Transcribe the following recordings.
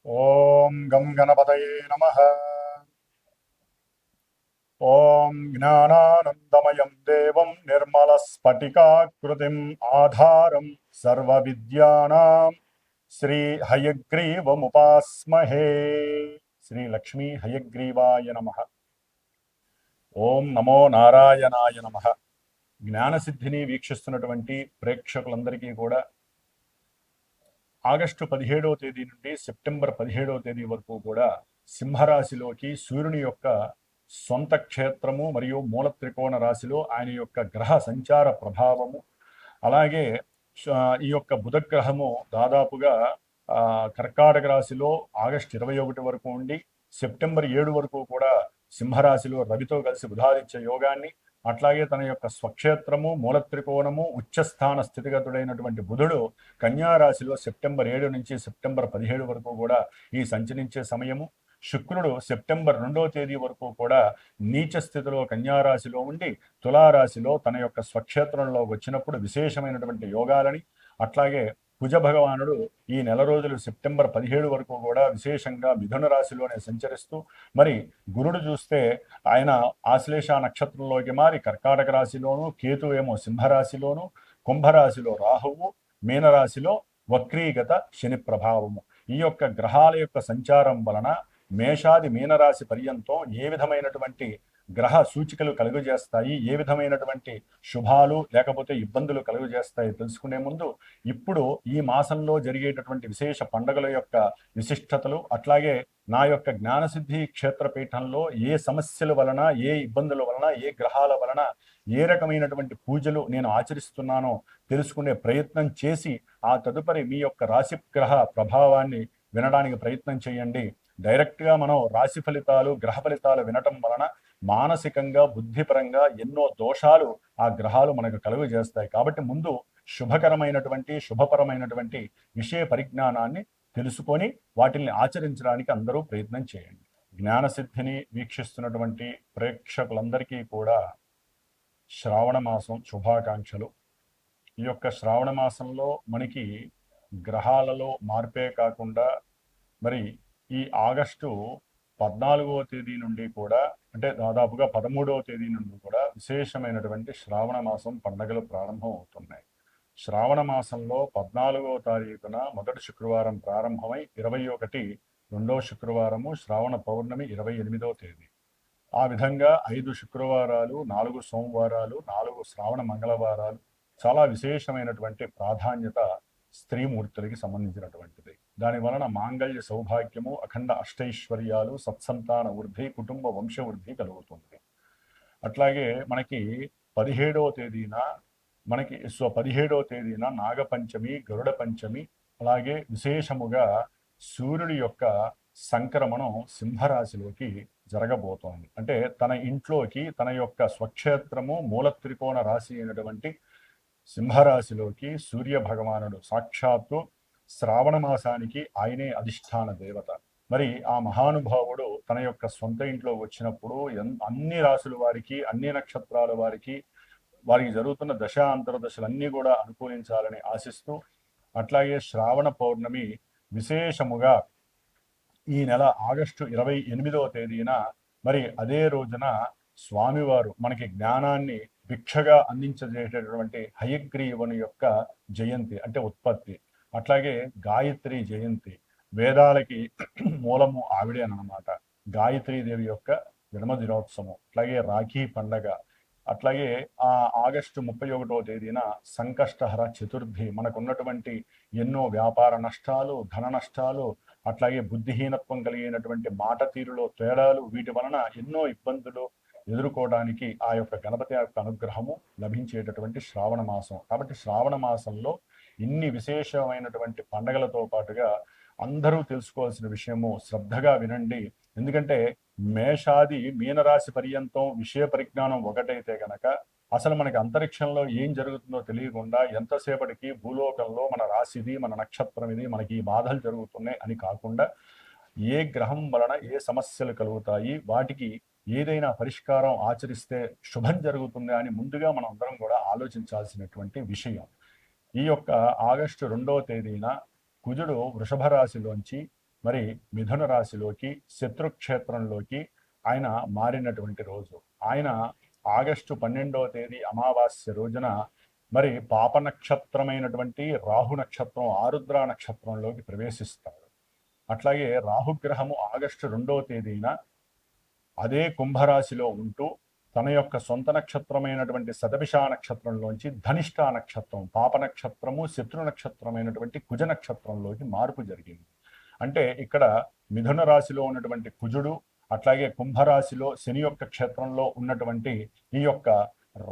ఓం గం గణపతయే నమః. ఓం జ్ఞానానందమయం దేవం నిర్మలస్ఫటికాకృతిం ఆధారం సర్వవిద్యానాం శ్రీ హయగ్రీవముపాస్మహే. శ్రీ లక్ష్మీ హయగ్రీవాయ నమః. ఓం నమో నారాయణాయ నమః. జ్ఞానసిద్ధిని వీక్షిస్తున్నటువంటి ప్రేక్షకులందరికీ కూడా ఆగస్టు 17వ తేదీ నుండి సెప్టెంబర్ 17వ తేదీ వరకు కూడా సింహరాశిలోకి సూర్యుని యొక్క సొంత క్షేత్రము మరియు మూల త్రికోణ రాశిలో ఆయన యొక్క గ్రహ సంచార ప్రభావము, అలాగే ఈ యొక్క బుధగ్రహము దాదాపుగా కర్కాటక రాశిలో ఆగస్టు 21 వరకు ఉండి సెప్టెంబర్ 7 వరకు కూడా సింహరాశిలో రవితో కలిసి బుధాదిత్య యోగాన్ని, అట్లాగే తన యొక్క స్వక్షేత్రము మూల త్రికోణము ఉచ్చస్థాన స్థితిగతుడైనటువంటి బుధుడు కన్యారాశిలో సెప్టెంబర్ 7 నుంచి సెప్టెంబర్ 17 వరకు కూడా ఈ సంచరించే సమయము. శుక్రుడు సెప్టెంబర్ 2వ తేదీ వరకు కూడా నీచ స్థితిలో కన్యారాశిలో ఉండి తులారాశిలో తన యొక్క స్వక్షేత్రంలో వచ్చినప్పుడు విశేషమైనటువంటి యోగాలని, అట్లాగే కుజ భగవానుడు ఈ నెల రోజులు సెప్టెంబర్ 17 వరకు కూడా విశేషంగా మిథున రాశిలోనే సంచరిస్తూ, మరి గురుడు చూస్తే ఆయన ఆశ్లేష నక్షత్రంలోకి మారి కర్కాటక రాశిలోను, కేతు ఏమో సింహరాశిలోను, కుంభరాశిలో రాహువు, మీనరాశిలో వక్రీగత శని ప్రభావము. ఈ యొక్క గ్రహాల యొక్క సంచారం వలన మేషాది మీనరాశి పర్యంతం ఏ విధమైనటువంటి గ్రహ సూచికలు కలుగజేస్తాయి, ఏ విధమైనటువంటి శుభాలు లేకపోతే ఇబ్బందులు కలుగజేస్తాయి తెలుసుకునే ముందు ఇప్పుడు ఈ మాసంలో జరిగేటటువంటి విశేష పండుగల యొక్క విశిష్టతలు, అట్లాగే నా యొక్క జ్ఞానసిద్ధి క్షేత్రపీఠంలో ఏ సమస్యల వలన, ఏ ఇబ్బందుల వలన, ఏ గ్రహాల వలన ఏ రకమైనటువంటి పూజలు నేను ఆచరిస్తున్నానో తెలుసుకునే ప్రయత్నం చేసి ఆ తదుపరి మీ యొక్క రాశి గ్రహ ప్రభావాన్ని వినడానికి ప్రయత్నం చేయండి. డైరెక్ట్గా మనం రాశి ఫలితాలు, గ్రహ ఫలితాలు వినటం వలన మానసికంగా బుద్ధిపరంగా ఎన్నో దోషాలు ఆ గ్రహాలు మనకు కలుగు చేస్తాయి. కాబట్టి ముందు శుభకరమైనటువంటి శుభపరమైనటువంటి విషయ పరిజ్ఞానాన్ని తెలుసుకొని వాటిని ఆచరించడానికి అందరూ ప్రయత్నం చేయండి. జ్ఞానసిద్ధిని వీక్షిస్తున్నటువంటి ప్రేక్షకులందరికీ కూడా శ్రావణ మాసం శుభాకాంక్షలు. ఈ యొక్క శ్రావణ మాసంలో మనకి గ్రహాలలో మార్పే కాకుండా మరి ఈ ఆగస్టు 14వ తేదీ నుండి కూడా, అంటే దాదాపుగా 13వ తేదీ నుండి కూడా విశేషమైనటువంటి శ్రావణ మాసం పండుగలు ప్రారంభం అవుతున్నాయి. శ్రావణ మాసంలో 14వ తారీఖున మొదటి శుక్రవారం ప్రారంభమై 21 రెండవ శుక్రవారము, శ్రావణ పౌర్ణమి 28వ తేదీ. ఆ విధంగా 5 శుక్రవారాలు, 4 సోమవారాలు, 4 శ్రావణ మంగళవారాలు చాలా విశేషమైనటువంటి ప్రాధాన్యత స్త్రీమూర్తులకి సంబంధించినటువంటిది. దాని వలన మాంగళ్య సౌభాగ్యము, అఖండ అష్టైశ్వర్యాలు, సత్సంతాన వృద్ధి, కుటుంబ వంశ వృద్ధి కలుగుతుంది. అట్లాగే మనకి 17వ తేదీన 17వ తేదీన నాగపంచమి, గరుడ పంచమి, అలాగే విశేషముగా సూర్యుడి యొక్క సంక్రమణం సింహరాశిలోకి జరగబోతోంది. అంటే తన ఇంట్లోకి తన యొక్క స్వక్షేత్రము మూల త్రికోణ రాశి అయినటువంటి సింహరాశిలోకి సూర్య భగవానుడు సాక్షాత్తు శ్రావణ మాసానికి ఆయనే అధిష్టాన దేవత. మరి ఆ మహానుభావుడు తన యొక్క సొంత ఇంట్లో వచ్చినప్పుడు అన్ని రాశుల వారికి, అన్ని నక్షత్రాల వారికి జరుగుతున్న దశ అంతర్దశలన్నీ కూడా అనుకూలించాలని ఆశిస్తూ, అట్లాగే శ్రావణ పౌర్ణమి విశేషముగా ఈ నెల ఆగస్టు 28వ తేదీన, మరి అదే రోజున స్వామివారు మనకి జ్ఞానాన్ని భిక్షగా అందించేటటువంటి హయగ్రీవుని యొక్క జయంతి అంటే ఉత్పత్తి. అట్లాగే గాయత్రి జయంతి, వేదాలకి మూలము ఆవిడే అన్నమాట. గాయత్రీదేవి యొక్క జన్మ దినోత్సవం, అట్లాగే రాఖీ పండగ, అట్లాగే ఆగస్టు 31వ తేదీన సంకష్టహర చతుర్థి. మనకున్నటువంటి ఎన్నో వ్యాపార నష్టాలు, ధన నష్టాలు, అట్లాగే బుద్ధిహీనత్వం కలిగినటువంటి మాట తీరులో తేడాలు, వీటి వలన ఎన్నో ఇబ్బందులు ఎదుర్కోవడానికి ఆ యొక్క గణపతి యొక్క అనుగ్రహము లభించేటటువంటి శ్రావణ మాసం. కాబట్టి శ్రావణ మాసంలో ఇన్ని విశేషమైనటువంటి పండగలతో పాటుగా అందరూ తెలుసుకోవాల్సిన విషయము శ్రద్ధగా వినండి. ఎందుకంటే మేషాది మీనరాశి పర్యంతం విషయ పరిజ్ఞానం ఒకటైతే గనక అసలు మనకి అంతరిక్షంలో ఏం జరుగుతుందో తెలియకుండా ఎంతసేపటికి భూలోకంలో మన రాశిది, మన నక్షత్రం ఇది, మనకి ఈ బాధలు జరుగుతున్నాయి అని కాకుండా ఏ గ్రహం వలన ఏ సమస్యలు కలుగుతాయి, వాటికి ఏదైనా పరిష్కారం ఆచరిస్తే శుభం జరుగుతుంది అని ముందుగా మనం అందరం కూడా ఆలోచించాల్సినటువంటి విషయం. ఈ యొక్క ఆగస్టు 2వ తేదీన కుజుడు వృషభ రాశిలోంచి మరి మిథున రాశిలోకి శత్రుక్షేత్రంలోకి ఆయన మారినటువంటి రోజు. ఆయన ఆగస్టు 12వ తేదీ అమావాస్య రోజున మరి పాప నక్షత్రమైనటువంటి రాహు నక్షత్రం ఆరుద్ర నక్షత్రంలోకి ప్రవేశిస్తాడు. అట్లాగే రాహుగ్రహము ఆగస్టు 2వ తేదీన అదే కుంభరాశిలో ఉంటూ తన యొక్క సొంత నక్షత్రమైనటువంటి శతభిష నక్షత్రంలోంచి ధనిష్ట నక్షత్రం పాప నక్షత్రము శత్రు నక్షత్రమైనటువంటి కుజ నక్షత్రంలోకి మార్పు జరిగింది. అంటే ఇక్కడ మిథున రాశిలో ఉన్నటువంటి కుజుడు అట్లాగే కుంభరాశిలో శని యొక్క క్షేత్రంలో ఉన్నటువంటి ఈ యొక్క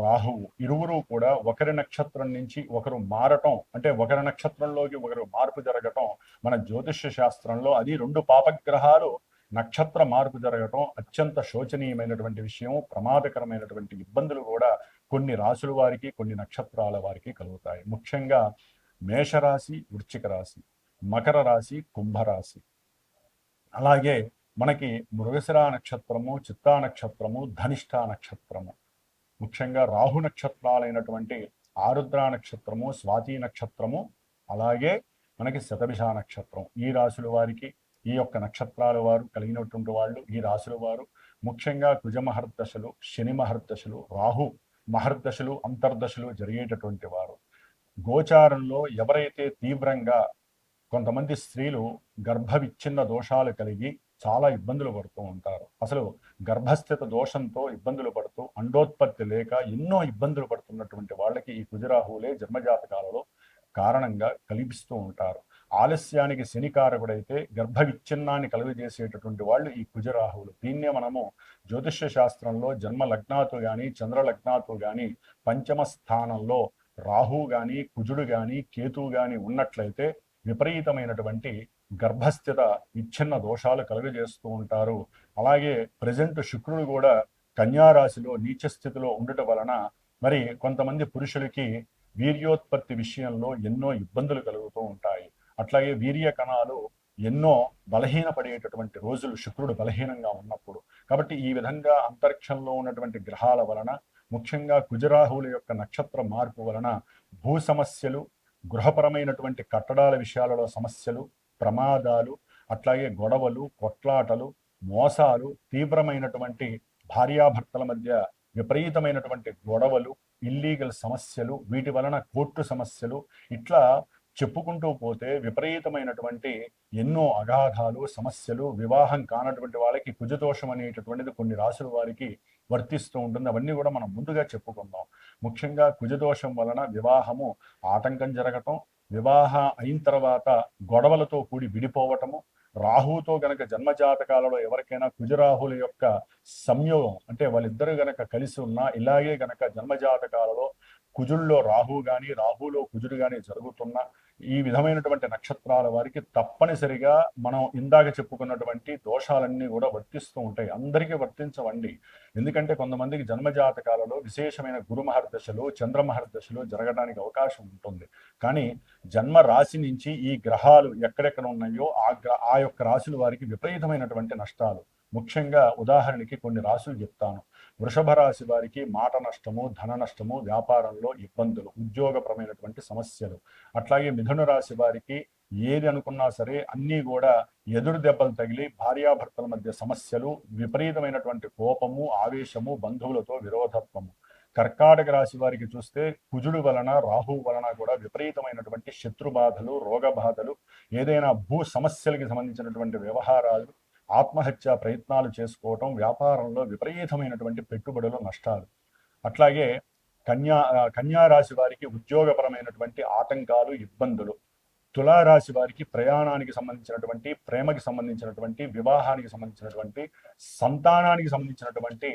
రాహువు ఇరువురు కూడా ఒకరి నక్షత్రం నుంచి ఒకరు మారటం, అంటే ఒకరి నక్షత్రంలోకి ఒకరు మార్పు జరగటం మన జ్యోతిష్య శాస్త్రంలో అది రెండు పాపగ్రహాలు నక్షత్ర మార్పు జరగటం అత్యంత శోచనీయమైనటువంటి విషయం. ప్రమాదకరమైనటువంటి ఇబ్బందులు కూడా కొన్ని రాశుల వారికి కొన్ని నక్షత్రాల వారికి కలుగుతాయి. ముఖ్యంగా మేషరాశి, వృశ్చిక రాశి, మకర రాశి, కుంభరాశి, అలాగే మనకి మృగశిర నక్షత్రము, చిత్తా నక్షత్రము, ధనిష్ట నక్షత్రము, ముఖ్యంగా రాహు నక్షత్రాలైనటువంటి ఆరుద్ర నక్షత్రము, స్వాతి నక్షత్రము, అలాగే మనకి శతభిష నక్షత్రం. ఈ రాశుల వారికి ఈ యొక్క నక్షత్రాల వారు కలిగినటువంటి వాళ్ళు ఈ రాశుల వారు ముఖ్యంగా కుజ మహర్దశలు, శని మహర్దశలు, రాహు మహర్దశలు, అంతర్దశలు జరిగేటటువంటి వారు. గోచారంలో ఎవరైతే తీవ్రంగా కొంతమంది స్త్రీలు గర్భ విచ్ఛిన్న దోషాలు కలిగి చాలా ఇబ్బందులు పడుతూ ఉంటారు. అసలు గర్భస్థిత దోషంతో ఇబ్బందులు పడుతూ అండోత్పత్తి లేక ఎన్నో ఇబ్బందులు పడుతున్నటువంటి వాళ్ళకి ఈ కుజరాహువులే జన్మజాతకాలలో కారణంగా కల్పిస్తూ ఉంటారు. ఆలస్యానికి శనికారకుడైతే గర్భ విచ్ఛిన్నాన్ని కలుగజేసేటటువంటి వాళ్ళు ఈ కుజరాహువులు. దీన్నే మనము జ్యోతిష్య శాస్త్రంలో జన్మ లగ్నాతో కానీ చంద్ర లగ్నాతో కానీ పంచమ స్థానంలో రాహు కానీ కుజుడు కానీ కేతువు కానీ ఉన్నట్లయితే విపరీతమైనటువంటి గర్భస్థిత విచ్ఛిన్న దోషాలు కలుగజేస్తూ ఉంటారు. అలాగే ప్రజెంట్ శుక్రుడు కూడా కన్యారాశిలో నీచ స్థితిలో ఉండటం వలన మరి కొంతమంది పురుషులకి వీర్యోత్పత్తి విషయంలో ఎన్నో ఇబ్బందులు కలుగుతూ ఉంటాయి. అట్లాగే వీర్య కణాలు ఎన్నో బలహీనపడేటటువంటి రోజులు శుక్రుడు బలహీనంగా ఉన్నప్పుడు. కాబట్టి ఈ విధంగా అంతరిక్షంలో ఉన్నటువంటి గ్రహాల వలన ముఖ్యంగా కుజరాహువుల యొక్క నక్షత్ర మార్పు వలన భూ సమస్యలు, గృహపరమైనటువంటి కట్టడాల విషయాలలో సమస్యలు, ప్రమాదాలు, అట్లాగే గొడవలు, కొట్లాటలు, మోసాలు, తీవ్రమైనటువంటి భార్యాభర్తల మధ్య విపరీతమైనటువంటి గొడవలు, ఇల్లీగల్ సమస్యలు, వీటి వలన కోర్టు సమస్యలు, ఇట్లా చెప్పుకుంటూ పోతే విపరీతమైనటువంటి ఎన్నో అగాధాలు, సమస్యలు, వివాహం కానటువంటి వాళ్ళకి కుజదోషం అనేటటువంటిది కొన్ని రాశుల వారికి వర్తిస్తూ ఉంటుంది. అవన్నీ కూడా మనం ముందుగా చెప్పుకుందాం. ముఖ్యంగా కుజదోషం వలన వివాహము ఆటంకం జరగటం, వివాహ అయిన తర్వాత గొడవలతో కూడి విడిపోవటము, రాహుతో గనక జన్మజాతకాలలో ఎవరికైనా కుజరాహుల యొక్క సంయోగం అంటే వాళ్ళిద్దరు గనక కలిసి ఉన్నా ఇలాగే గనక జన్మజాతకాలలో కుజుల్లో రాహు కానీ రాహులో కుజుడు కానీ జరుగుతున్న ఈ విధమైనటువంటి నక్షత్రాల వారికి తప్పనిసరిగా మనం ఇందాక చెప్పుకున్నటువంటి దోషాలన్నీ కూడా వర్తిస్తూ ఉంటాయి. అందరికీ వర్తించవండి. ఎందుకంటే కొంతమందికి జన్మజాతకాలలో విశేషమైన గురు మహర్దశలు, చంద్ర మహర్దశలు జరగడానికి అవకాశం ఉంటుంది. కానీ జన్మ రాశి నుంచి ఈ గ్రహాలు ఎక్కడెక్కడ ఉన్నాయో ఆ యొక్క రాశుల వారికి విపరీతమైనటువంటి నష్టాలు. ముఖ్యంగా ఉదాహరణకి కొన్ని రాశులు చెప్తాను. వృషభ రాశి వారికి మాట నష్టము, ధన నష్టము, వ్యాపారంలో ఇబ్బందులు, ఉద్యోగపరమైనటువంటి సమస్యలు. అట్లాగే మిథున రాశి వారికి ఏది అనుకున్నా సరే అన్నీ కూడా ఎదురు దెబ్బలు తగిలి భార్యాభర్తల మధ్య సమస్యలు, విపరీతమైనటువంటి కోపము, ఆవేశము, బంధువులతో విరోధత్వము. కర్కాటక రాశి వారికి చూస్తే కుజుడు వలన రాహు వలన కూడా విపరీతమైనటువంటి శత్రుబాధలు, రోగ బాధలు, ఏదైనా భూ సమస్యలకి సంబంధించినటువంటి వ్యవహారాలు, ఆత్మహత్య ప్రయత్నాలు చేసుకోవటం, వ్యాపారంలో విపరీతమైనటువంటి పెట్టుబడులు, నష్టాలు. అట్లాగే కన్యా రాశి వారికి ఉద్యోగపరమైనటువంటి ఆటంకాలు, ఇబ్బందులు. తులారాశి వారికి ప్రయాణానికి సంబంధించినటువంటి, ప్రేమకి సంబంధించినటువంటి, వివాహానికి సంబంధించినటువంటి, సంతానానికి సంబంధించినటువంటి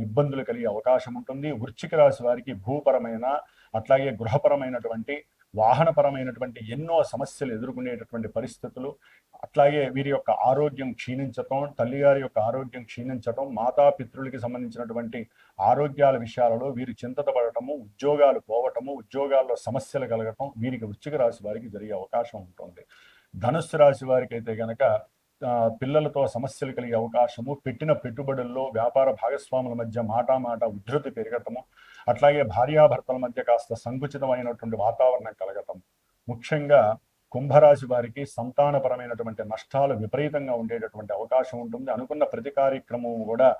ఇబ్బందులు కలిగే అవకాశం ఉంటుంది. వృశ్చిక రాశి వారికి భూపరమైన అట్లాగే గృహపరమైనటువంటి, వాహనపరమైనటువంటి ఎన్నో సమస్యలు ఎదుర్కొనేటటువంటి పరిస్థితులు. అట్లాగే వీరి యొక్క ఆరోగ్యం క్షీణించటం, తల్లిగారి యొక్క ఆరోగ్యం క్షీణించటం, మాతాపితృలకి సంబంధించినటువంటి ఆరోగ్యాల విషయాలలో వీరు చింతత పడటము, ఉద్యోగాలు పోవటము, ఉద్యోగాల్లో సమస్యలు కలగటం వీరికి వృశ్చిక రాశి వారికి జరిగే అవకాశం ఉంటుంది. ధనుస్సు రాశి వారికి అయితే గనక పిల్లలతో సమస్యలు కలిగే అవకాశము, పెట్టిన పెట్టుబడుల్లో వ్యాపార భాగస్వాముల మధ్య మాట ఉద్ధృతి పెరగటము, అట్లాగే భార్యాభర్తల మధ్య కాస్త సంకుచితమైనటువంటి వాతావరణం కలగటం. ముఖ్యంగా కుంభరాశి వారికి సంతానపరమైనటువంటి నష్టాలు విపరీతంగా ఉండేటటువంటి అవకాశం ఉంటుంది. అనుకున్న ప్రతి కార్యక్రమం కూడా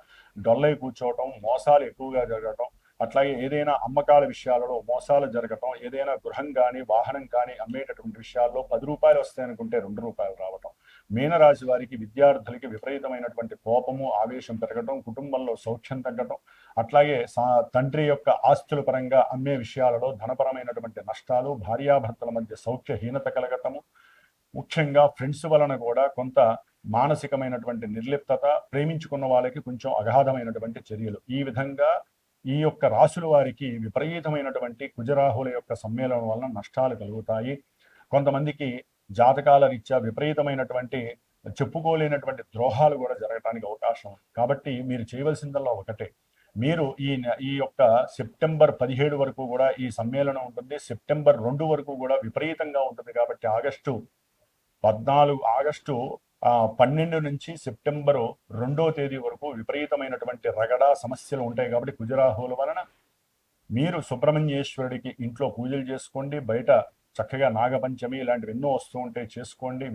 డొల్లై కూర్చోవటం, మోసాలు ఎక్కువగా జరగటం, అట్లాగే ఏదైనా అమ్మకాల విషయాలలో మోసాలు జరగటం, ఏదైనా గృహం కానీ వాహనం కానీ అమ్మేటటువంటి విషయాల్లో 10 రూపాయలు వస్తాయనుకుంటే 2 రూపాయలు రావటం. మీనరాశి వారికి విద్యార్థులకి విపరీతమైనటువంటి కోపము, ఆవేశం పెరగటం, కుటుంబంలో సౌఖ్యం తగ్గటం, అట్లాగే తండ్రి యొక్క ఆస్తుల పరంగా అమ్మే విషయాలలో ధనపరమైనటువంటి నష్టాలు, భార్యాభర్తల మధ్య సౌఖ్యహీనత కలగటము, ముఖ్యంగా ఫ్రెండ్స్ వలన కూడా కొంత మానసికమైనటువంటి నిర్లిప్తత, ప్రేమించుకున్న వాళ్ళకి కొంచెం అగాధమైనటువంటి చర్యలు, ఈ విధంగా ఈ యొక్క రాశుల వారికి విపరీతమైనటువంటి కుజరాహుల యొక్క సమ్మేళనం వలన నష్టాలు కలుగుతాయి. కొంతమందికి జాతకాల రీత్యా విపరీతమైనటువంటి చెప్పుకోలేనటువంటి ద్రోహాలు కూడా జరగడానికి అవకాశం. కాబట్టి మీరు చేయవలసిందల్లా ఒకటే, మీరు ఈ యొక్క సెప్టెంబర్ 17 వరకు కూడా ఈ సమ్మేళనం ఉంటుంది. సెప్టెంబర్ 2 వరకు కూడా విపరీతంగా ఉంటుంది. కాబట్టి ఆగస్టు 12 నుంచి సెప్టెంబరు 2వ తేదీ వరకు విపరీతమైనటువంటి రగడ సమస్యలు ఉంటాయి. కాబట్టి కుజరాహుల వలన మీరు సుబ్రహ్మణ్యేశ్వరుడికి ఇంట్లో పూజలు చేసుకోండి. బయట చక్కగా నాగపంచమి ఇలాంటివి ఎన్నో వస్తూ ఉంటే చేసుకోండి.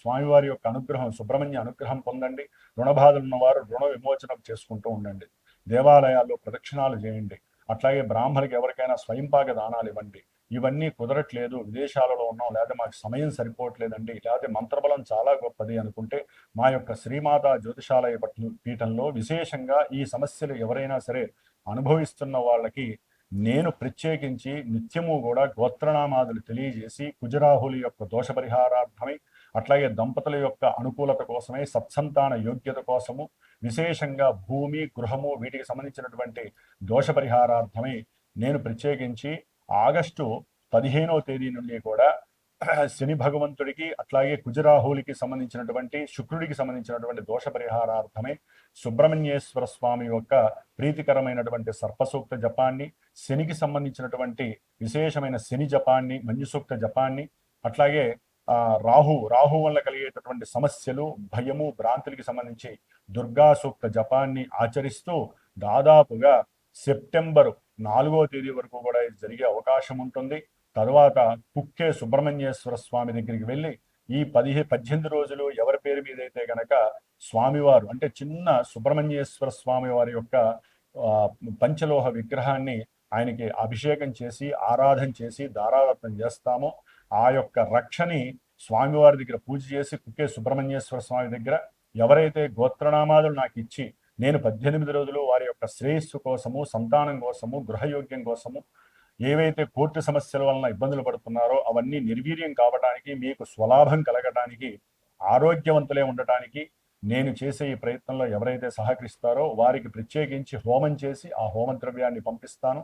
స్వామివారి యొక్క అనుగ్రహం, సుబ్రహ్మణ్య అనుగ్రహం పొందండి. రుణబాధలు ఉన్నవారు రుణ విమోచనం చేసుకుంటూ ఉండండి. దేవాలయాల్లో ప్రదక్షిణాలు చేయండి. అట్లాగే బ్రాహ్మణులకి ఎవరికైనా స్వయంపాక దానాలు ఇవ్వండి. ఇవన్నీ కుదరట్లేదు, విదేశాలలో ఉన్నాం, లేదా మాకు సమయం సరిపోవట్లేదండి, లేకపోతే మంత్రబలం చాలా గొప్పది అనుకుంటే మా యొక్క శ్రీమాత జ్యోతిషాలయ పీఠంలో విశేషంగా ఈ సమస్యలు ఎవరైనా సరే అనుభవిస్తున్న వాళ్ళకి నేను ప్రత్యేకించి నిత్యము కూడా గోత్రనామాదులు తెలియజేసి కుజరాహుల యొక్క దోష పరిహారార్థమై, అట్లాగే దంపతుల యొక్క అనుకూలత కోసమై, సత్సంతాన యోగ్యత కోసము, విశేషంగా భూమి, గృహము వీటికి సంబంధించినటువంటి దోష పరిహారార్థమై నేను ప్రత్యేకించి ఆగస్టు 15వ తేదీ నుండి కూడా శని భగవంతుడికి అట్లాగే కుజరాహులకి సంబంధించినటువంటి శుక్రుడికి సంబంధించినటువంటి దోష పరిహారార్థమై సుబ్రహ్మణ్యేశ్వర స్వామి యొక్క ప్రీతికరమైనటువంటి సర్పసూక్త జపాన్ని, శనికి సంబంధించినటువంటి విశేషమైన శని జపాన్ని, మంజుసూక్త జపాన్ని, అట్లాగే రాహు వల్ల కలిగేటటువంటి సమస్యలు, భయము, భ్రాంతులకి సంబంధించి దుర్గా సూక్త జపాన్ని ఆచరిస్తూ దాదాపుగా సెప్టెంబర్ 4వ తేదీ వరకు కూడా ఇది జరిగే అవకాశం ఉంటుంది. తరువాత కుక్కే సుబ్రహ్మణ్యేశ్వర స్వామి దగ్గరికి వెళ్ళి ఈ 18 రోజులు ఎవరి పేరు మీద అయితే గనక స్వామివారు అంటే చిన్న సుబ్రహ్మణ్యేశ్వర స్వామి వారి యొక్క పంచలోహ విగ్రహాన్ని ఆయనకి అభిషేకం చేసి ఆరాధన చేసి దారాదత్తం చేస్తామో ఆ యొక్క రక్షని స్వామివారి దగ్గర పూజ చేసి కుక్కే సుబ్రహ్మణ్యేశ్వర స్వామి దగ్గర ఎవరైతే గోత్రనామాదులు నాకు ఇచ్చి నేను 18 రోజులు వారి యొక్క శ్రేయస్సు కోసము, సంతానం కోసము, గృహయోగ్యం కోసము ఏవైతే కోర్టు సమస్యల వలన ఇబ్బందులు పడుతున్నారో అవన్నీ నిర్వీర్యం కావడానికి, మీకు స్వలాభం కలగడానికి, ఆరోగ్యవంతులే ఉండటానికి నేను చేసే ఈ ప్రయత్నంలో ఎవరైతే సహకరిస్తారో వారికి ప్రత్యేకించి హోమం చేసి ఆ హోమ ద్రవ్యాన్ని పంపిస్తాను.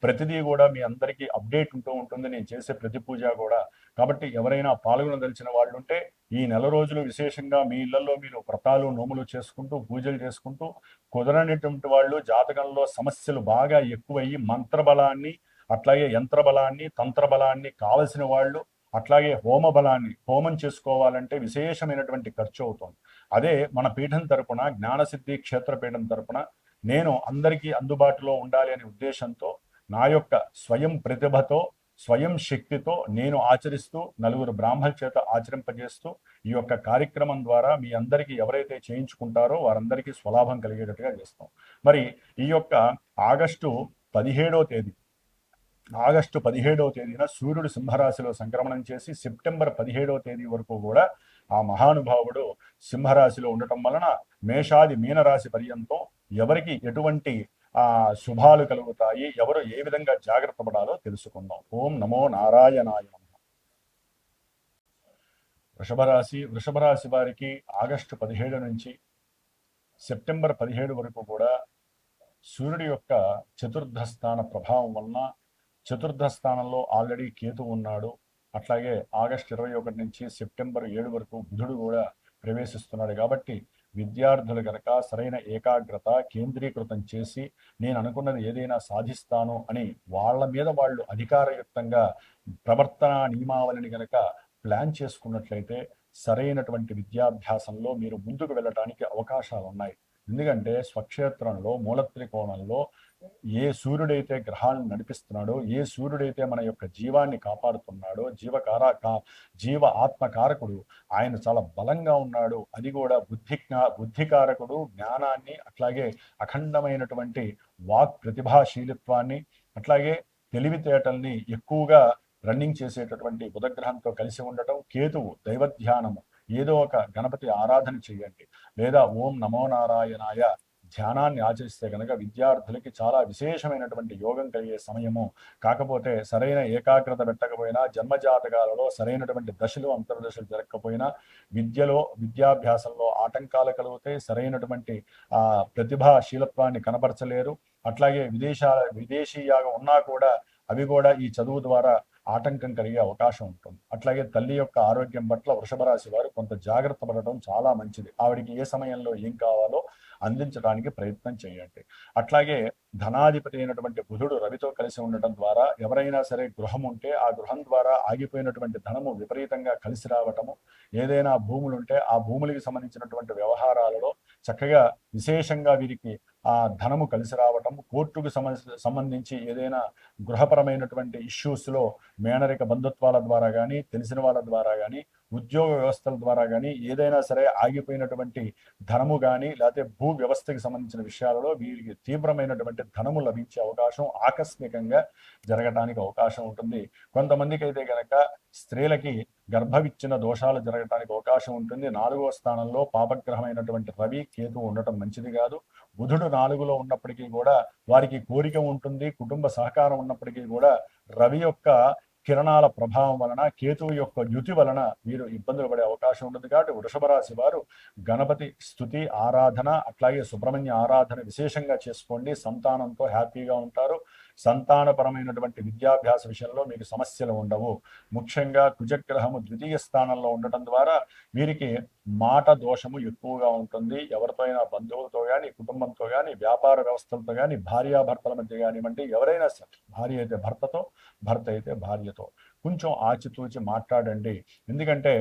ప్రతిదీ కూడా మీ అందరికీ అప్డేట్ ఉంటూ ఉంటుంది నేను చేసే ప్రతి పూజ కూడా. కాబట్టి ఎవరైనా పాల్గొనదలిచిన వాళ్ళు ఉంటే ఈ నెల రోజులు విశేషంగా మీ ఇళ్లలో మీరు వ్రతాలు, నోములు చేసుకుంటూ పూజలు చేసుకుంటూ, కుదరనిటువంటి వాళ్ళు జాతకంలో సమస్యలు బాగా ఎక్కువయ్యి మంత్రబలాన్ని, అట్లాగే యంత్రబలాన్ని, తంత్రబలాన్ని కావలసిన వాళ్ళు, అట్లాగే హోమం చేసుకోవాలంటే విశేషమైనటువంటి ఖర్చు అవుతుంది. అదే మన పీఠం తరపున, జ్ఞానసిద్ధి క్షేత్రపీఠం తరపున నేను అందరికీ అందుబాటులో ఉండాలి అనే ఉద్దేశంతో నా యొక్క స్వయం ప్రతిభతో, స్వయం శక్తితో నేను ఆచరిస్తూ నలుగురు బ్రాహ్మణ చేత ఆచరింపజేస్తూ ఈ యొక్క కార్యక్రమం ద్వారా మీ అందరికీ ఎవరైతే చేయించుకుంటారో వారందరికీ స్వలాభం కలిగేటట్టుగా చేస్తాం. మరి ఈ యొక్క ఆగస్టు 17వ తేదీన సూర్యుడు సింహరాశిలో సంక్రమణం చేసి సెప్టెంబర్ 17వ తేదీ వరకు కూడా ఆ మహానుభావుడు సింహరాశిలో ఉండటం వలన మేషాది మీనరాశి పర్యంతం ఎవరికి ఎటువంటి శుభాలు కలుగుతాయి, ఎవరు ఏ విధంగా జాగ్రత్త పడాలో తెలుసుకుందాం. ఓం నమో నారాయణాయ. వృషభ రాశి వారికి ఆగస్టు 17 నుంచి సెప్టెంబర్ 17 వరకు కూడా సూర్యుడి యొక్క చతుర్థ స్థాన ప్రభావం వలన, చతుర్థ స్థానంలో ఆల్రెడీ కేతు ఉన్నాడు. అట్లాగే ఆగస్టు 21 నుంచి సెప్టెంబర్ 7 వరకు బుధుడు కూడా ప్రవేశిస్తున్నాడు. కాబట్టి విద్యార్థులు కనుక సరైన ఏకాగ్రత కేంద్రీకృతం చేసి నేను అనుకున్నది ఏదైనా సాధిస్తాను అని వాళ్ళ మీద వాళ్ళు అధికారయుక్తంగా ప్రవర్తన నియమావళిని కనుక ప్లాన్ చేసుకున్నట్లయితే సరైనటువంటి విద్యాభ్యాసంలో మీరు ముందుకు వెళ్ళటానికి అవకాశాలు ఉన్నాయి. ఎందుకంటే స్వక్షేత్రంలో మూల త్రికోణంలో ఏ సూర్యుడైతే గ్రహాలను నడిపిస్తున్నాడో, ఏ సూర్యుడైతే మన యొక్క జీవాన్ని కాపాడుతున్నాడో, జీవ ఆత్మకారకుడు ఆయన చాలా బలంగా ఉన్నాడు. అది కూడా బుద్ధికారకుడు, జ్ఞానాన్ని, అట్లాగే అఖండమైనటువంటి వాక్ ప్రతిభాశీలిత్వాన్ని, అట్లాగే తెలివితేటల్ని ఎక్కువగా రన్నింగ్ చేసేటటువంటి బుధగ్రహంతో కలిసి ఉండటం. కేతువు దైవధ్యానము, ఏదో ఒక గణపతి ఆరాధన చేయండి, లేదా ఓం నమో నారాయణాయ ధ్యానాన్ని ఆచరిస్తే కనుక విద్యార్థులకి చాలా విశేషమైనటువంటి యోగం కలిగే సమయము. కాకపోతే సరైన ఏకాగ్రత పెట్టకపోయినా, జన్మజాతకాలలో సరైనటువంటి దశలు అంతర్దశలు జరగకపోయినా, విద్యాభ్యాసంలో ఆటంకాలు కలుగుతాయి, సరైనటువంటి ప్రతిభాశీలత్వాన్ని కనబరచలేరు. అట్లాగే విదేశీయాగా ఉన్నా కూడా అవి కూడా ఈ చదువు ద్వారా ఆటంకం కలిగే అవకాశం ఉంటుంది. అట్లాగే తల్లి యొక్క ఆరోగ్యం పట్ల వృషభ రాశి వారు కొంత జాగ్రత్త పడటం చాలా మంచిది. ఆవిడికి ఏ సమయంలో ఏం కావాలో అందించడానికి ప్రయత్నం చేయండి. అట్లాగే ధనాధిపతి అయినటువంటి బుధుడు రవితో కలిసి ఉండటం ద్వారా ఎవరైనా సరే గృహం ఉంటే ఆ గృహం ద్వారా ఆగిపోయినటువంటి ధనము విపరీతంగా కలిసి రావటము, ఏదైనా భూములు ఉంటే ఆ భూములకి సంబంధించినటువంటి వ్యవహారాలలో చక్కగా విశేషంగా వీరికి ఆ ధనము కలిసి రావటం, కోర్టుకు సంబంధించి ఏదైనా గృహపరమైనటువంటి ఇష్యూస్లో మేనరిక బంధుత్వాల ద్వారా కానీ, తెలిసిన వాళ్ళ ద్వారా కానీ, ఉద్యోగ వ్యవస్థల ద్వారా కానీ ఏదైనా సరే ఆగిపోయినటువంటి ధనము కానీ, లేకపోతే భూ వ్యవస్థకి సంబంధించిన విషయాలలో వీరికి తీవ్రమైనటువంటి ధనము లభించే అవకాశం ఆకస్మికంగా జరగడానికి అవకాశం ఉంటుంది. కొంతమందికి అయితే కనుక స్త్రీలకి గర్భవిచ్చిన దోషాలు జరగడానికి అవకాశం ఉంటుంది. 4వ స్థానంలో పాపగ్రహమైనటువంటి రవి, కేతు ఉండటం మంచిది కాదు. బుధుడు 4లో ఉన్నప్పటికీ కూడా వారికి కోరిక ఉంటుంది, కుటుంబ సహకారం ఉన్నప్పటికీ కూడా రవి యొక్క కిరణాల ప్రభావం వలన, కేతువు యొక్క యుతి వలన వీరు ఇబ్బందులు పడే అవకాశం ఉంటుంది. కాబట్టి వృషభ రాశి వారు గణపతి స్తుతి ఆరాధన, అట్లాగే సుబ్రహ్మణ్య ఆరాధన విశేషంగా చేసుకోండి. సంతానంతో హ్యాపీగా ఉంటారు. సంతానపరమైనటువంటి విద్యాభ్యాస విషయంలో మీకు సమస్యలు ఉండవు. ముఖ్యంగా కుజగ్రహము 2వ స్థానంలో ఉండటం ద్వారా వీరికి మాట దోషము ఎక్కువగా ఉంటుంది. ఎవరితో అయినా బంధువులతో కానీ, కుటుంబంతో కానీ, వ్యాపార వ్యవస్థలతో కానీ, భార్యాభర్తల మధ్య కానివ్వండి, ఎవరైనా సరే, భార్య అయితే భర్తతో, భర్త అయితే భార్యతో కొంచెం ఆచితూచి మాట్లాడండి. ఎందుకంటే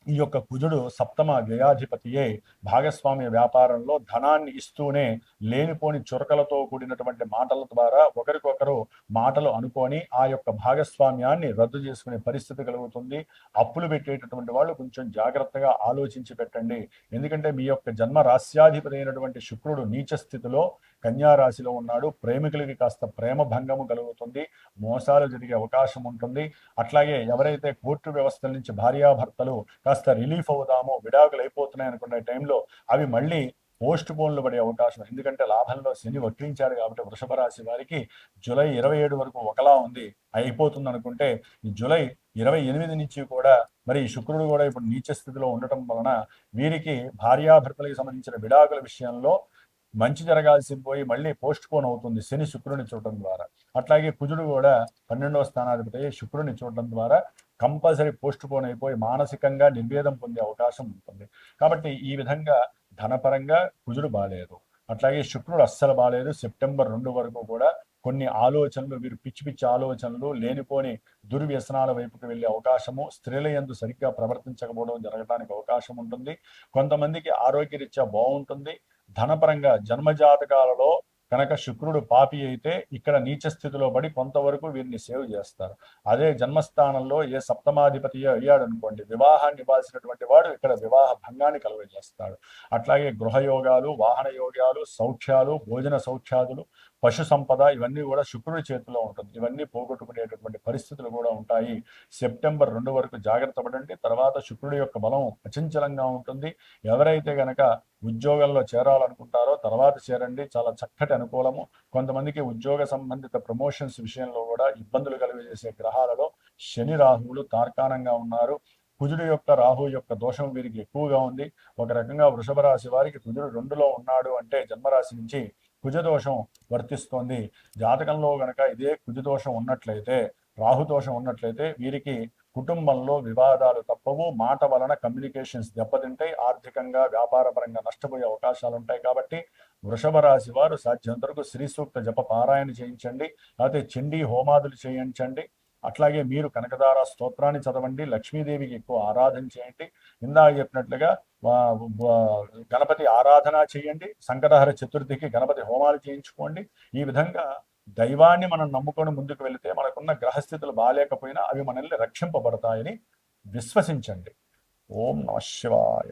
ఈ యొక్క కుజుడు సప్తమ వ్యయాధిపతియే భాగస్వామ్య వ్యాపారంలో ధనాన్ని ఇస్తూనే లేనిపోని చురకలతో కూడినటువంటి మాటల ద్వారా ఒకరికొకరు మాటలు అనుకొని ఆ యొక్క భాగస్వామ్యాన్ని రద్దు చేసుకునే పరిస్థితి కలుగుతుంది. అప్పులు పెట్టేటటువంటి వాళ్ళు కొంచెం జాగ్రత్తగా ఆలోచించి పెట్టండి. ఎందుకంటే మీ యొక్క జన్మ రాస్యాధిపతి అయినటువంటి శుక్రుడు నీచ స్థితిలో కన్యా రాశిలో ఉన్నాడు. ప్రేమికులకి కాస్త ప్రేమ భంగము కలుగుతుంది, మోసాలు జరిగే అవకాశం ఉంటుంది. అట్లాగే ఎవరైతే కోర్టు వ్యవస్థల నుంచి భార్యాభర్తలు కాస్త రిలీఫ్ అవుదామో, విడాకులు అయిపోతున్నాయి అనుకునే టైంలో అవి మళ్ళీ పోస్ట్ పోన్లు పడే అవకాశం. ఎందుకంటే లాభంలో శని వక్రించాడు కాబట్టి వృషభ రాశి వారికి జూలై 27 వరకు ఒకలా ఉంది, అయిపోతుంది అనుకుంటే ఈ జూలై 28 నుంచి కూడా మరి శుక్రుడు కూడా ఇప్పుడు నీచ స్థితిలో ఉండటం వలన వీరికి భార్యాభర్తలకు సంబంధించిన విడాకుల విషయంలో మంచి జరగాల్సి పోయి మళ్ళీ పోస్ట్ పోన్ అవుతుంది శని శుక్రుని చూడటం ద్వారా. అట్లాగే కుజుడు కూడా 12వ స్థానాధిపతి శుక్రుని చూడటం ద్వారా కంపల్సరీ పోస్ట్ పోన్ అయిపోయి మానసికంగా నిర్వేదం పొందే అవకాశం ఉంటుంది. కాబట్టి ఈ విధంగా ధనపరంగా కుజుడు బాలేదు, అట్లాగే శుక్రుడు అస్సలు బాలేదు. సెప్టెంబర్ 2 వరకు కూడా కొన్ని ఆలోచనలు, వీరు పిచ్చి పిచ్చి ఆలోచనలు, లేనిపోని దుర్వ్యసనాల వైపుకి వెళ్ళే అవకాశము, స్త్రీల యందు సరిగ్గా ప్రవర్తించకపోవడం జరగడానికి అవకాశం ఉంటుంది. కొంతమందికి ఆరోగ్యరీత్యా బాగుంటుంది. ధనపరంగా జన్మజాతకాలలో కనుక శుక్రుడు పాపి అయితే ఇక్కడ నీచ స్థితిలో పడి కొంతవరకు వీరిని సేవ్ చేస్తారు. అదే జన్మస్థానంలో ఏ సప్తమాధిపతి అయ్యాడు అనుకోండి, వివాహాన్ని ఇవ్వాల్సినటువంటి వాడు ఇక్కడ వివాహ భంగాన్ని కలుగజేస్తాడు. అట్లాగే గృహయోగాలు, వాహన యోగాలు, సౌఖ్యాలు, భోజన సౌఖ్యాదులు, పశు సంపద ఇవన్నీ కూడా శుక్రుడి చేతిలో ఉంటుంది. ఇవన్నీ పోగొట్టుకునేటటువంటి పరిస్థితులు కూడా ఉంటాయి. సెప్టెంబర్ 2 వరకు జాగ్రత్త పడండి. తర్వాత శుక్రుడి యొక్క బలం అచంచలంగా ఉంటుంది. ఎవరైతే గనక ఉద్యోగంలో చేరాలనుకుంటారో తర్వాత చేరండి, చాలా చక్కటి అనుకూలము. కొంతమందికి ఉద్యోగ సంబంధిత ప్రమోషన్స్ విషయంలో కూడా ఇబ్బందులు కలిగజేసే గ్రహాలలో శని రాహువులు తార్కాణంగా ఉన్నారు. కుజుడు యొక్క రాహు యొక్క దోషం వీరికి ఎక్కువగా ఉంది. ఒక రకంగా వృషభ రాశి వారికి కుజుడు 2లో ఉన్నాడు అంటే జన్మరాశి నుంచి కుజదోషం వర్తిస్తోంది. జాతకంలో గనక ఇదే కుజదోషం ఉన్నట్లయితే, రాహుదోషం ఉన్నట్లయితే వీరికి కుటుంబంలో వివాదాలు తప్పవు, మాట వలన కమ్యూనికేషన్స్ దెబ్బతింటాయి, ఆర్థికంగా వ్యాపారపరంగా నష్టపోయే అవకాశాలు ఉంటాయి. కాబట్టి వృషభ రాశి వారు సాధ్యంత వరకు శ్రీ సూక్త జప పారాయణ చేయించండి, లేకపోతే చండీ హోమాదులు చేయించండి. అట్లాగే మీరు కనకదార స్తోత్రాన్ని చదవండి, లక్ష్మీదేవికి ఎక్కువ ఆరాధన చేయండి. ఇందాక చెప్పినట్లుగా గణపతి ఆరాధన చేయండి, సంకటహర చతుర్థికి గణపతి హోమాలు చేయించుకోండి. ఈ విధంగా దైవాన్ని మనం నమ్ముకొని ముందుకు వెళితే మనకున్న గ్రహస్థితులు బాగాలేకపోయినా అవి మనల్ని రక్షింపబడతాయని విశ్వసించండి. ఓం నమ శివాయ.